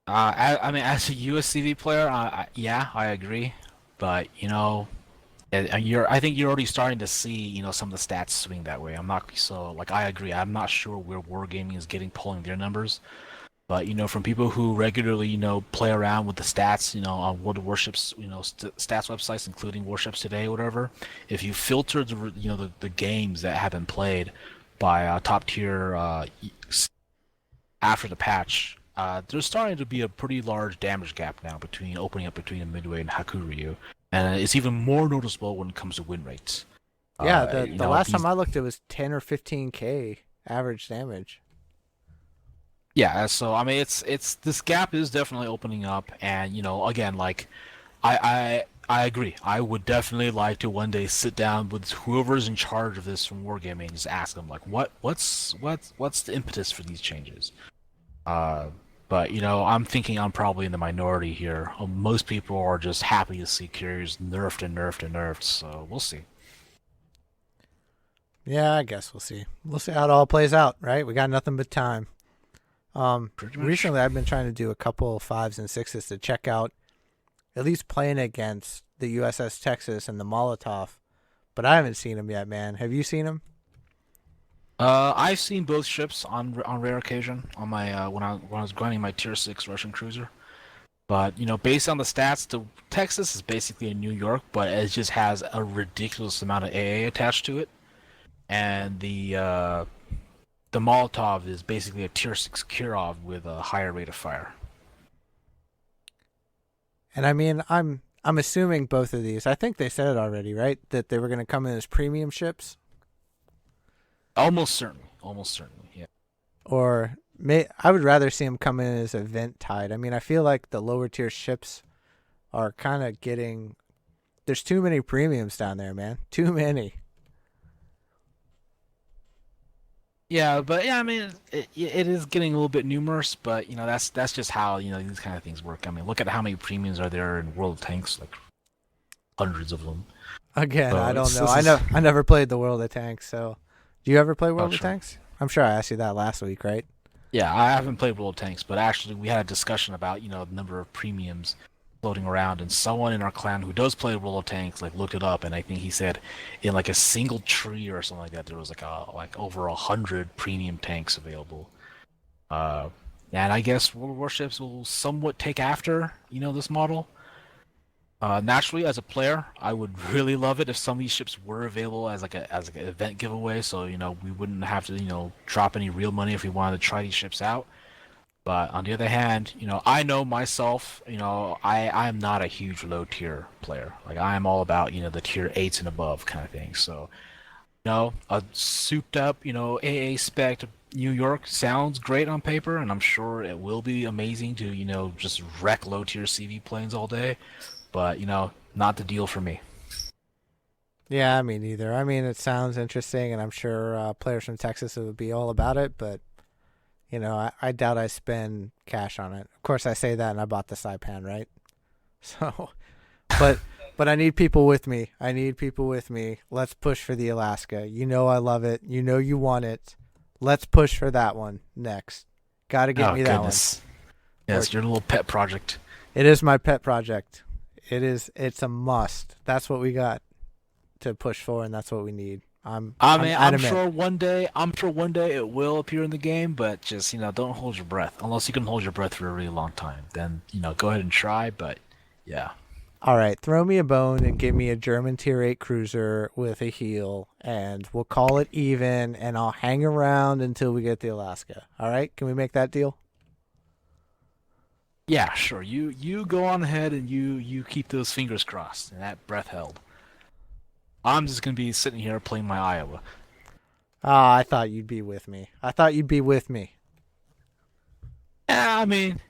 I mean, as a USCV player, yeah, I agree, but I think you're already starting to see some of the stats swing that way. I'm not so like I agree. I'm not sure where Wargaming is pulling their numbers, but from people who regularly play around with the stats on World of Warships stats websites, including Warships Today or whatever. If you filter the games that have been played by top tier after the patch, there's starting to be a pretty large damage gap now opening up between the Midway and Hakuryu. And it's even more noticeable when it comes to win rates. Yeah, the last time I looked, it was 10 or 15k average damage. Yeah, so I mean, it's this gap is definitely opening up, and again, like, I agree. I would definitely like to one day sit down with whoever's in charge of this from Wargaming and just ask them like, what's the impetus for these changes? But I'm thinking I'm probably in the minority here. Most people are just happy to see carriers nerfed and nerfed and nerfed. So we'll see. Yeah, I guess we'll see. We'll see how it all plays out, right? We got nothing but time. Recently, I've been trying to do a couple 5s and 6s to check out at least playing against the USS Texas and the Molotov, but I haven't seen them yet, man. Have you seen them? I've seen both ships on rare occasion on my when I was grinding my tier 6 Russian cruiser. But based on the stats, the Texas is basically in New York, but it just has a ridiculous amount of AA attached to it, and the Molotov is basically a tier 6 Kirov with a higher rate of fire. And I mean, I'm I'm assuming both of these. I think they said it already, right? That they were going to come in as premium ships, Almost certainly. Almost certainly. Yeah. or I would rather see them come in as event tied. I mean, I feel like the lower tier ships are kind of getting. There's too many premiums down there, man. Too many. Yeah, but yeah, I mean, it is getting a little bit numerous, but you know, that's just how these kind of things work. I mean, look at how many premiums are there in World of Tanks, like hundreds of them. Again, So I don't know. this is- I never played the World of Tanks, so do you ever play World of sure. Tanks? I'm sure I asked you that last week, right? Yeah, I haven't played World of Tanks, but actually we had a discussion about the number of premiums floating around, and someone in our clan who does play World of Tanks like looked it up, and I think he said in like a single tree or something like that there was like over 100 premium tanks available. And I guess World Warships will somewhat take after this model. Naturally, as a player, I would really love it if some of these ships were available as like an event giveaway, so we wouldn't have to drop any real money if we wanted to try these ships out. But on the other hand, I know myself, I am not a huge low tier player. Like I am all about the tier 8s and above kind of thing. So a souped up AA spec New York sounds great on paper, and I'm sure it will be amazing to just wreck low tier CV planes all day. But not the deal for me. Yeah, me neither. I mean, it sounds interesting, and I'm sure players from Texas would be all about it, but I doubt I spend cash on it. Of course, I say that, and I bought the Saipan, right? So, but I need people with me. Let's push for the Alaska. I love it. You want it. Let's push for that one next. Got to get me that one. Yes, your little pet project. It is my pet project. It's a must. That's what we got to push for, and that's what we need. I'm sure one day it will appear in the game, but just don't hold your breath unless you can hold your breath for a really long time. Then go ahead and try, but yeah. All right, throw me a bone and give me a German tier 8 cruiser with a heel, and we'll call it even, and I'll hang around until we get the Alaska. All right, can we make that deal? Yeah, sure. You go on ahead and you keep those fingers crossed and that breath held. I'm just gonna be sitting here playing my Iowa. Ah, I thought you'd be with me. Yeah, I mean,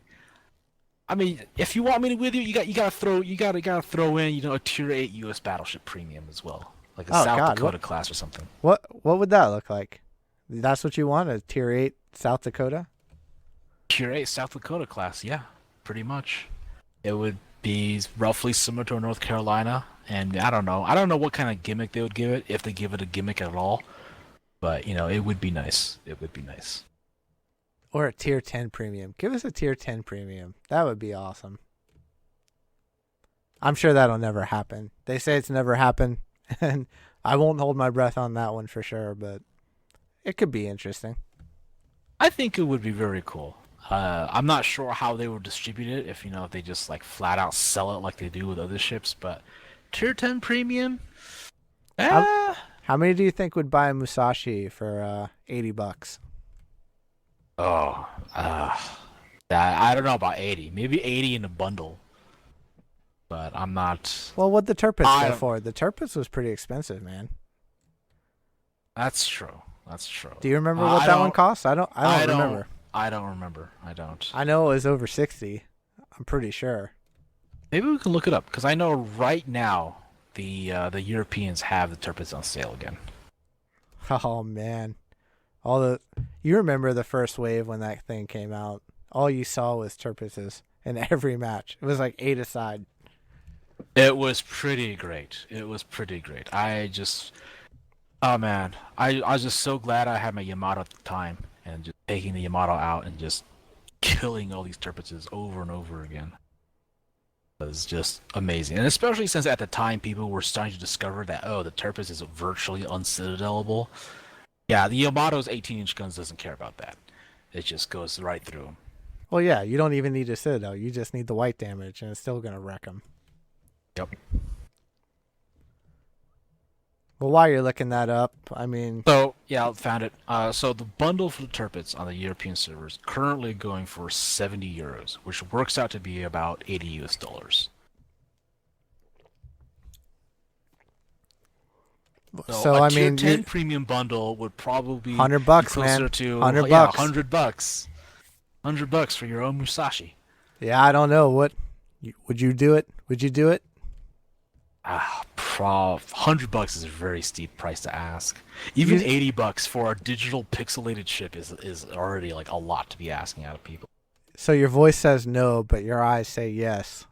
if you want me to with you, you gotta throw in a tier 8 U.S. battleship premium as well, like a South Dakota class or something. What would that look like? That's what you want, a tier 8 South Dakota? Tier 8 South Dakota class, yeah, pretty much. It would be roughly similar to a North Carolina, and I don't know what kind of gimmick they would give it, if they give it a gimmick at all. But it would be nice. Or a tier 10 premium. Give us a tier 10 premium. That would be awesome. I'm sure that'll never happen. They say it's never happened, and I won't hold my breath on that one for sure, but it could be interesting. I think it would be very cool. I'm not sure how they would distribute it, if they just like flat out sell it like they do with other ships, but tier 10 premium? How many do you think would buy a Musashi for $80? Oh, I don't know about 80. Maybe 80 in a bundle. But I'm not. Well, what'd the Tirpitz go for? The Tirpitz was pretty expensive, man. That's true. Do you remember what that one cost? I don't remember. I don't remember. I don't. I know it was over 60. I'm pretty sure. Maybe we can look it up, because I know right now the Europeans have the Tirpitz on sale again. Oh man, you remember the first wave when that thing came out? All you saw was Tirpitzes in every match. It was like 8 aside. It was pretty great. Oh man, I was just so glad I had my Yamato at the time, and just taking the Yamato out and just killing all these Tirpitzes over and over again. It was just amazing, and especially since at the time people were starting to discover that the Tirpitz is virtually uncitadelable. Yeah, the Yamato's 18-inch guns doesn't care about that. It just goes right through them. Well, yeah, you don't even need a citadel. You just need the white damage, and it's still gonna wreck them. Yep. Well, while you're looking that up, I mean... So, yeah, I found it. So the bundle for the Tirpitz on the European servers currently going for €70, which works out to be about $80 US. So a I tier mean, 10 premium bundle would probably be $100, closer man. to $100. $100. $100 for your own Musashi. Yeah, I don't know. Would you do it? Would you do it? $100 is a very steep price to ask. Even $80 for a digital pixelated chip is already like a lot to be asking out of people. So your voice says no, but your eyes say yes.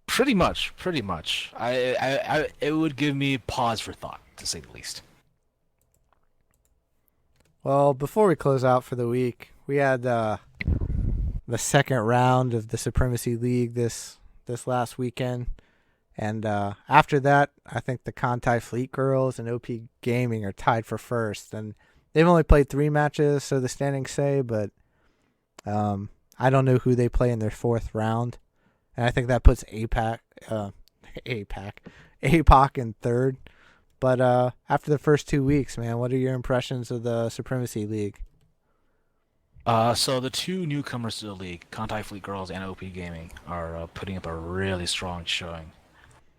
Pretty much. It would give me pause for thought, to say the least. Well, before we close out for the week, we had the second round of the Supremacy League this last weekend. And after that, I think the Kantai Fleet Girls and OP Gaming are tied for first. And they've only played 3 matches, so the standings say, but I don't know who they play in their 4th round. And I think that puts APAC in 3rd. But after the first 2 weeks, man, what are your impressions of the Supremacy League? So the 2 newcomers to the league, Kantai Fleet Girls and OP Gaming, are putting up a really strong showing.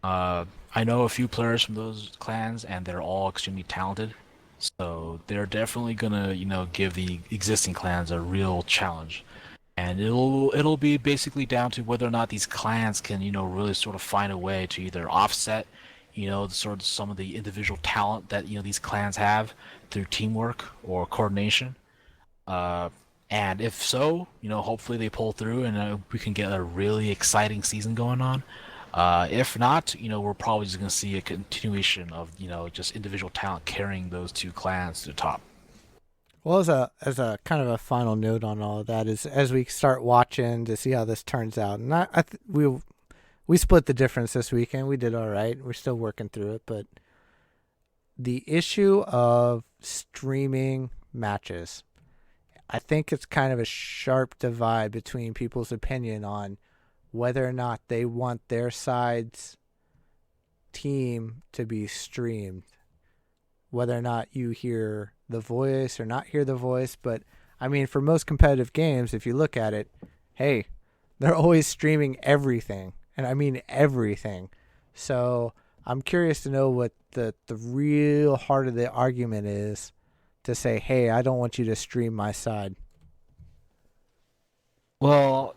I know a few players from those clans, and they're all extremely talented. So they're definitely gonna, give the existing clans a real challenge. And it'll be basically down to whether or not these clans can, really sort of find a way to either offset, sort of some of the individual talent that, these clans have through teamwork or coordination. And if so, hopefully they pull through and we can get a really exciting season going on. If not, we're probably just going to see a continuation of, just individual talent carrying those 2 clans to the top. Well, as a kind of a final note on all of that is as we start watching to see how this turns out, and we split the difference this weekend. We did all right. We're still working through it, but the issue of streaming matches, I think it's kind of a sharp divide between people's opinion on whether or not they want their side's team to be streamed, whether or not you hear the voice or not hear the voice. But I mean, for most competitive games, if you look at it, hey, they're always streaming everything, and I mean everything. So I'm curious to know what the real heart of the argument is to say, hey, I don't want you to stream my side. Well,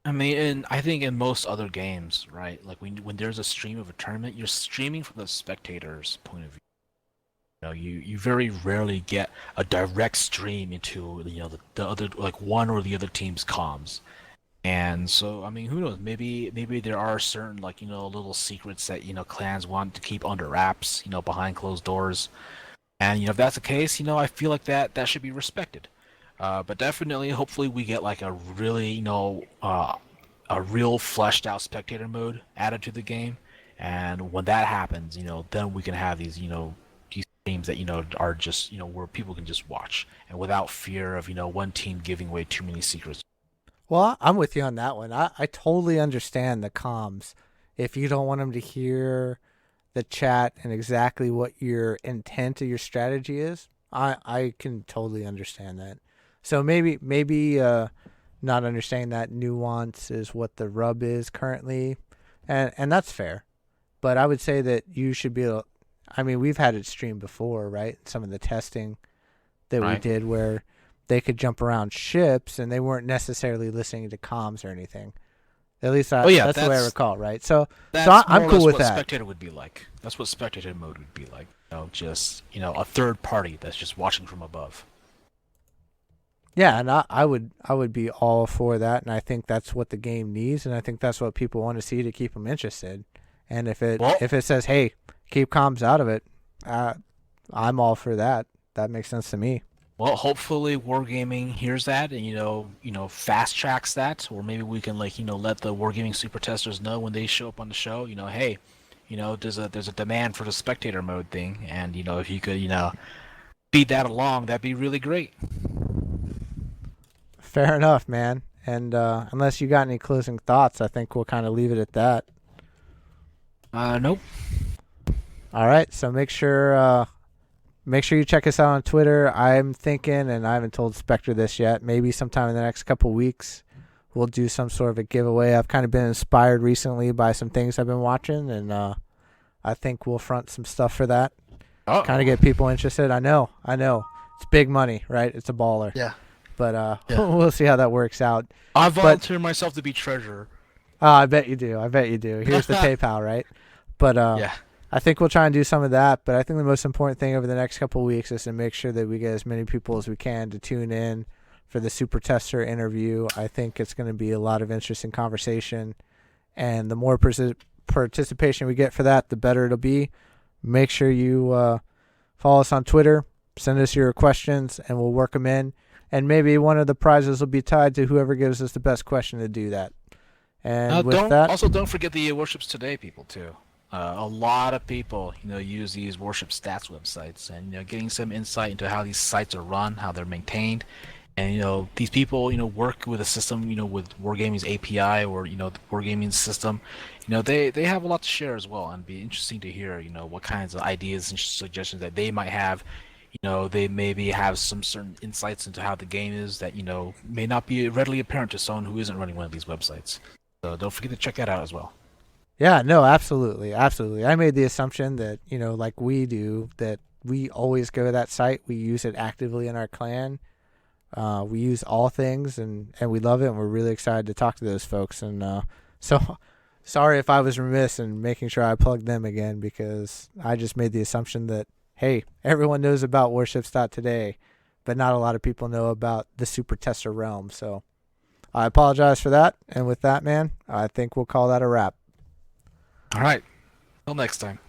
I mean, I think in most other games, right? Like when there's a stream of a tournament, you're streaming from the spectator's point of view. You very rarely get a direct stream into the other, like one or the other team's comms. And so, I mean, who knows? Maybe there are certain little secrets that clans want to keep under wraps, behind closed doors. And if that's the case, I feel like that should be respected. But definitely, hopefully, we get like a really, a real fleshed out spectator mode added to the game. And when that happens, then we can have these teams that are just where people can just watch and without fear of one team giving away too many secrets. Well, I'm with you on that one. I totally understand the comms. If you don't want them to hear the chat and exactly what your intent of your strategy is, I can totally understand that. So maybe not understanding that nuance is what the rub is currently, and that's fair. But I would say that you should be able. I mean, we've had it streamed before, right? Some of the testing that we did where they could jump around ships and they weren't necessarily listening to comms or anything. At least that's the way I recall, right? So I'm cool with that. That's what spectator would be like. That's what spectator mode would be like. Just a third party that's just watching from above. Yeah, and I would be all for that, and I think that's what the game needs, and I think that's what people want to see to keep them interested. And if it says, hey, keep comms out of it, I'm all for that. That makes sense to me. Well, hopefully Wargaming hears that and fast tracks that, or maybe we can let the Wargaming super testers know when they show up on the show. Hey, there's a demand for the spectator mode thing, and if you could feed that along, that'd be really great. Fair enough, man. And unless you got any closing thoughts, I think we'll kind of leave it at that. Nope. All right, so make sure you check us out on Twitter. I'm thinking, and I haven't told Spectre this yet, maybe sometime in the next couple weeks we'll do some sort of a giveaway. I've kind of been inspired recently by some things I've been watching, and I think we'll front some stuff for that. Oh, kind of get people interested. I know. It's big money, right? It's a baller. Yeah. But Yeah. we'll see how that works out. I volunteer myself to be treasurer. I bet you do. Here's the PayPal, right? But Yeah. I think we'll try and do some of that. But I think the most important thing over the next couple of weeks is to make sure that we get as many people as we can to tune in for the Super Tester interview. I think it's going to be a lot of interesting conversation. And the more participation we get for that, the better it'll be. Make sure you follow us on Twitter. Send us your questions, and we'll work them in. And maybe one of the prizes will be tied to whoever gives us the best question to do that. And with that, also don't forget the Warships Today people too. A lot of people, use these Warship stats websites, and getting some insight into how these sites are run, how they're maintained, and these people, work with a system, with Wargaming's API or the Wargaming system. They have a lot to share as well, and it'd be interesting to hear, what kinds of ideas and suggestions that they might have. They maybe have some certain insights into how the game is that may not be readily apparent to someone who isn't running one of these websites. So don't forget to check that out as well. yeah, no, absolutely. I made the assumption that, like we do, that we always go to that site. We use it actively in our clan. We use all things, and we love it, and we're really excited to talk to those folks. And so sorry if I was remiss in making sure I plugged them again, because I just made the assumption that, hey, everyone knows about Warships.today, but not a lot of people know about the Super Tester realm. So I apologize for that. And with that, man, I think we'll call that a wrap. All right. Till next time.